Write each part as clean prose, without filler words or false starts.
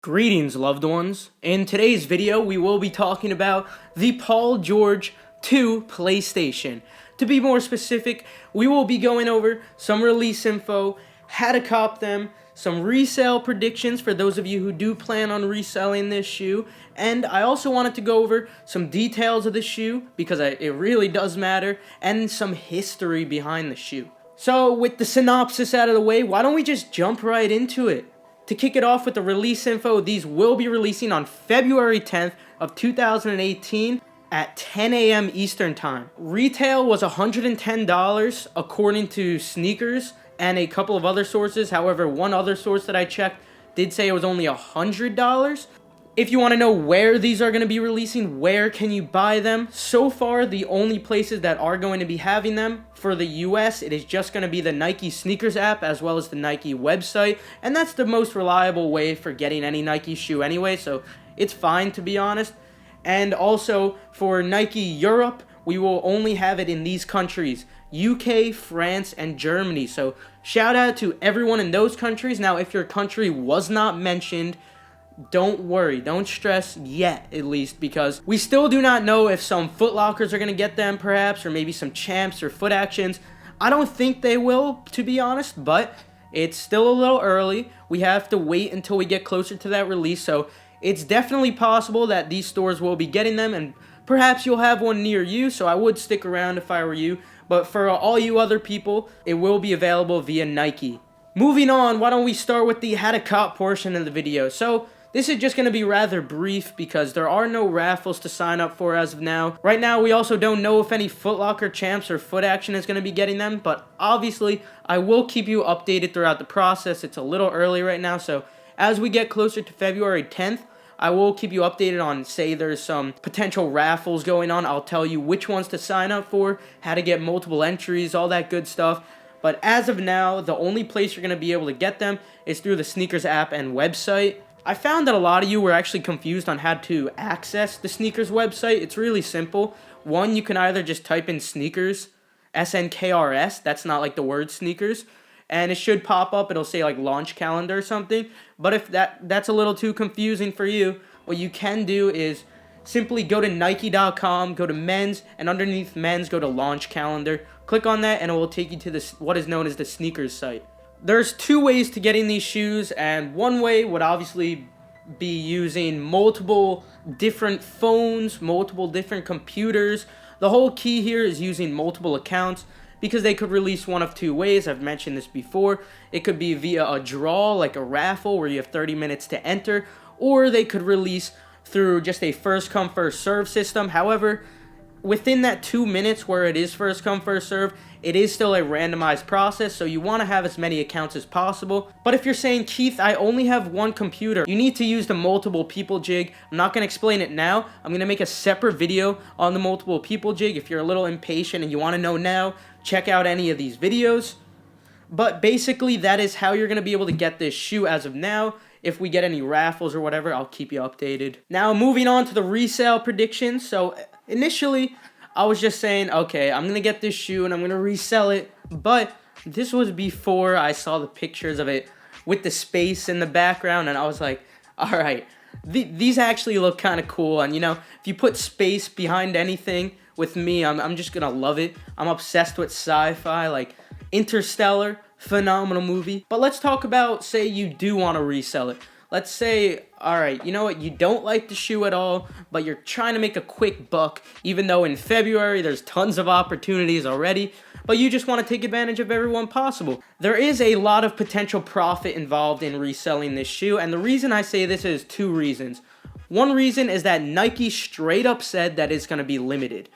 Greetings, loved ones. In today's video, we will be talking about the Paul George 2 PlayStation. To be more specific, we will be going over some release info, how to cop them, some resale predictions for those of you who do plan on reselling this shoe, and I also wanted to go over some details of the shoe because it really does matter, and some history behind the shoe. So with the synopsis out of the way, why don't we just jump right into it? To kick it off with the release info, these will be releasing on February 10th of 2018 at 10 a.m. Eastern Time. Retail was $110 according to Sneakers and a couple of other sources. However, one other source that I checked did say it was only $100. If you want to know where these are going to be releasing, where can you buy them? So far, the only places that are going to be having them for the US, it is just going to be the Nike Sneakers app as well as the Nike website. And that's the most reliable way for getting any Nike shoe anyway, so it's fine to be honest. And also for Nike Europe, we will only have it in these countries: UK, France, and Germany. So shout out to everyone in those countries. Now, if your country was not mentioned, don't worry, don't stress yet, at least, because we still do not know if some Foot Lockers are going to get them, perhaps, or maybe some Champs or Foot Actions. I don't think they will, to be honest, but it's still a little early. We have to wait until we get closer to that release, so it's definitely possible that these stores will be getting them, and perhaps you'll have one near you, so I would stick around if I were you. But for all you other people, it will be available via Nike. Moving on, why don't we start with the how to cop portion of the video. So this is just going to be rather brief because there are no raffles to sign up for as of now. Right now, we also don't know if any Foot Locker, Champs, or Foot Action is going to be getting them, but obviously, I will keep you updated throughout the process. It's a little early right now, so as we get closer to February 10th, I will keep you updated on, say there's some potential raffles going on. I'll tell you which ones to sign up for, how to get multiple entries, all that good stuff. But as of now, the only place you're going to be able to get them is through the Sneakers app and website. I found that a lot of you were actually confused on how to access the Sneakers website. It's really simple. One, you can either just type in Sneakers, SNKRS, that's not like the word sneakers, and it should pop up. It'll say like launch calendar or something. But if that's a little too confusing for you, what you can do is simply go to Nike.com, go to men's, and underneath men's, go to launch calendar. Click on that, and it will take you to this what is known as the Sneakers site. There's two ways to getting these shoes, and one way would obviously be using multiple different phones, multiple different computers. The whole key here is using multiple accounts because they could release one of two ways. I've mentioned this before. It could be via a draw, like a raffle where you have 30 minutes to enter, or they could release through just a first come first serve system. However, within that 2 minutes where it is first come first serve, it is still a randomized process, so you want to have as many accounts as possible. But if you're saying, Keith, I only have one computer, you need to use the multiple people jig. I'm not going to explain it now. I'm going to make a separate video on the multiple people jig. If you're a little impatient and you want to know now, check out any of these videos. But basically, that is how you're going to be able to get this shoe as of now. If we get any raffles or whatever, I'll keep you updated. Now, moving on to the resale predictions. So initially, I was just saying, okay, I'm going to get this shoe and I'm going to resell it. But this was before I saw the pictures of it with the space in the background. And I was like, all right, these actually look kind of cool. And, you know, if you put space behind anything with me, I'm just going to love it. I'm obsessed with sci-fi, like Interstellar, phenomenal movie. But let's talk about, say you do want to resell it. Let's say, all right, you know what, you don't like the shoe at all, but you're trying to make a quick buck, even though in February there's tons of opportunities already, but you just want to take advantage of everyone possible. There is a lot of potential profit involved in reselling this shoe, and the reason I say this is two reasons. One reason is that Nike straight up said that it's going to be limited.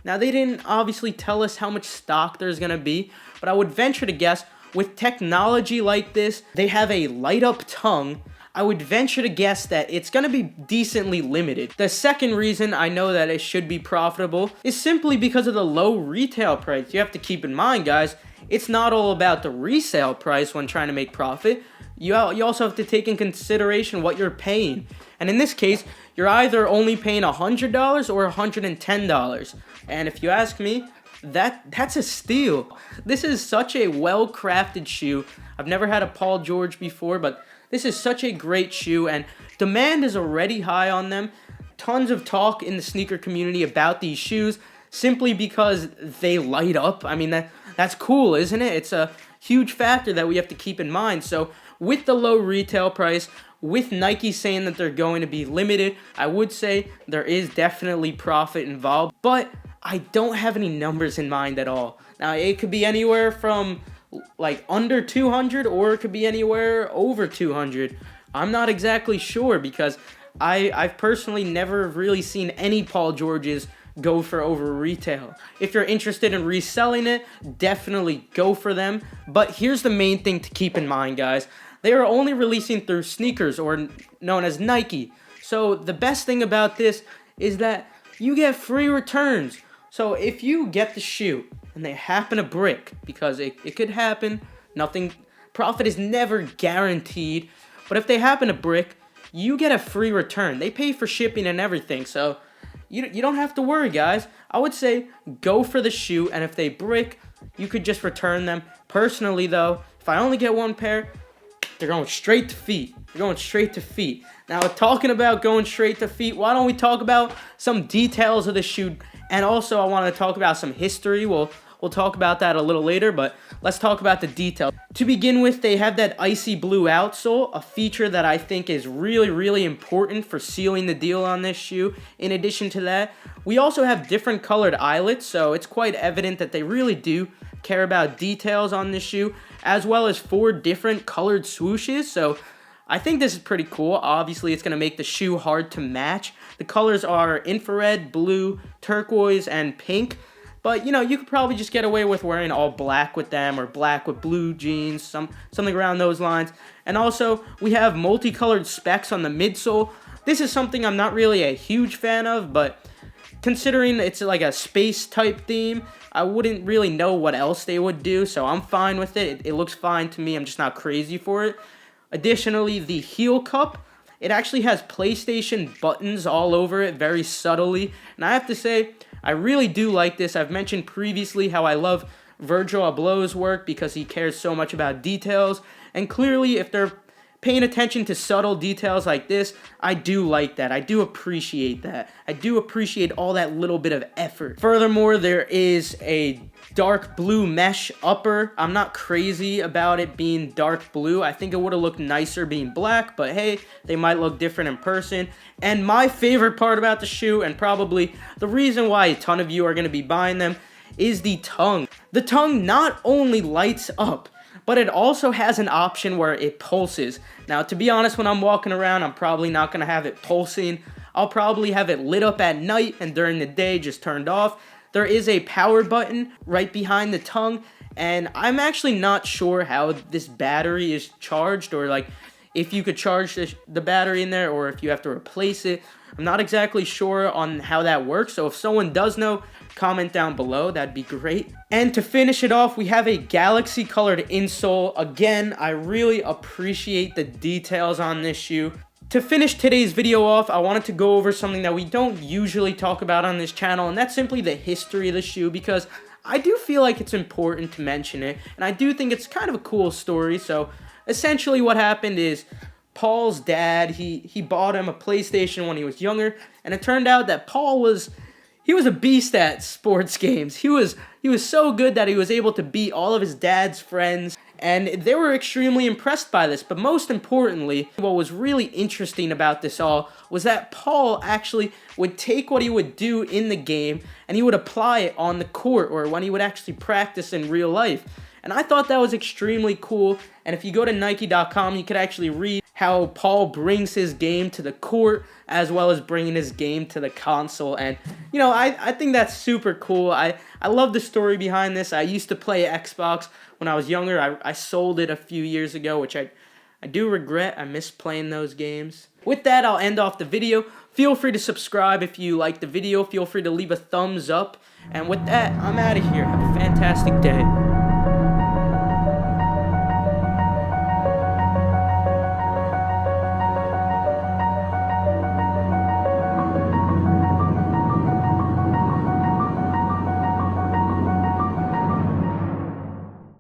Now, they didn't obviously tell us how much stock there's going to be, but I would venture to guess with technology like this, they have a light up tongue. I would venture to guess that it's going to be decently limited. The second reason I know that it should be profitable is simply because of the low retail price. You have to keep in mind, guys, it's not all about the resale price when trying to make profit. You also have to take in consideration what you're paying. And in this case, you're either only paying $100 or $110. And if you ask me, that's a steal. This is such a well-crafted shoe. I've never had a Paul George before, but this is such a great shoe, and Demand is already high on them. Tons of talk in the sneaker community about these shoes simply because they light up. I mean, that's cool, isn't it? It's a huge factor that we have to keep in mind. So with the low retail price, with Nike saying that they're going to be limited, I would say there is definitely profit involved, but I don't have any numbers in mind at all. Now, it could be anywhere from like under 200 or it could be anywhere over 200. I'm not exactly sure because I've personally never really seen any Paul Georges go for over retail. If you're interested in reselling it, definitely go for them. But here's the main thing to keep in mind, guys. They are only releasing through sneakers, or known as Nike. So the best thing about this is that you get free returns. So if you get the shoe and they happen to brick, because it could happen, profit is never guaranteed, but if they happen to brick, you get a free return. They pay for shipping and everything, so you don't have to worry, guys. I would say go for the shoe, and if they brick, you could just return them. Personally, though, if I only get one pair, they're going straight to feet. They're going straight to feet. Now, talking about going straight to feet, why don't we talk about some details of the shoe? And also, I want to talk about some history. We'll talk about that a little later, but let's talk about the details. To begin with, they have that icy blue outsole, a feature that I think is really, really important for sealing the deal on this shoe. In addition to that, we also have different colored eyelets, so it's quite evident that they really do care about details on this shoe, as well as 4 different colored swooshes. So I think this is pretty cool. Obviously, it's going to make the shoe hard to match. The colors are infrared, blue, turquoise, and pink. But, you could probably just get away with wearing all black with them, or black with blue jeans, something around those lines. And also, we have multicolored specs on the midsole. This is something I'm not really a huge fan of, but considering it's like a space type theme, I wouldn't really know what else they would do, so I'm fine with it. It looks fine to me. I'm just not crazy for it. Additionally, the heel cup, it actually has PlayStation buttons all over it very subtly. And I have to say, I really do like this. I've mentioned previously how I love Virgil Abloh's work because he cares so much about details. And clearly, if they're paying attention to subtle details like this, I do like that. I do appreciate that. I do appreciate all that little bit of effort. Furthermore, there is a dark blue mesh upper. I'm not crazy about it being dark blue. I think it would have looked nicer being black, but hey, they might look different in person. And my favorite part about the shoe, and probably the reason why a ton of you are going to be buying them, is the tongue. The tongue not only lights up, but it also has an option where it pulses. Now, to be honest, when I'm walking around, I'm probably not going to have it pulsing. I'll probably have it lit up at night and during the day just turned off. There is a power button right behind the tongue, and I'm actually not sure how this battery is charged, or like if you could charge the battery in there or if you have to replace it. I'm not exactly sure on how that works, so if someone does know, comment down below. That'd be great. And to finish it off, we have a galaxy colored insole. Again, I really appreciate the details on this shoe. To finish today's video off, I wanted to go over something that we don't usually talk about on this channel, and that's simply the history of the shoe, because I do feel like it's important to mention it, and I do think it's kind of a cool story. So essentially what happened is Paul's dad, he bought him a PlayStation when he was younger, and it turned out that Paul was a beast at sports games. He was so good that he was able to beat all of his dad's friends, and they were extremely impressed by this. But most importantly, what was really interesting about this all was that Paul actually would take what he would do in the game and he would apply it on the court, or when he would actually practice in real life. And I thought that was extremely cool. And if you go to Nike.com, you could actually read how Paul brings his game to the court as well as bringing his game to the console. And, I think that's super cool. I love the story behind this. I used to play Xbox when I was younger. I sold it a few years ago, which I do regret. I miss playing those games. With that, I'll end off the video. Feel free to subscribe if you like the video. Feel free to leave a thumbs up. And with that, I'm out of here. Have a fantastic day.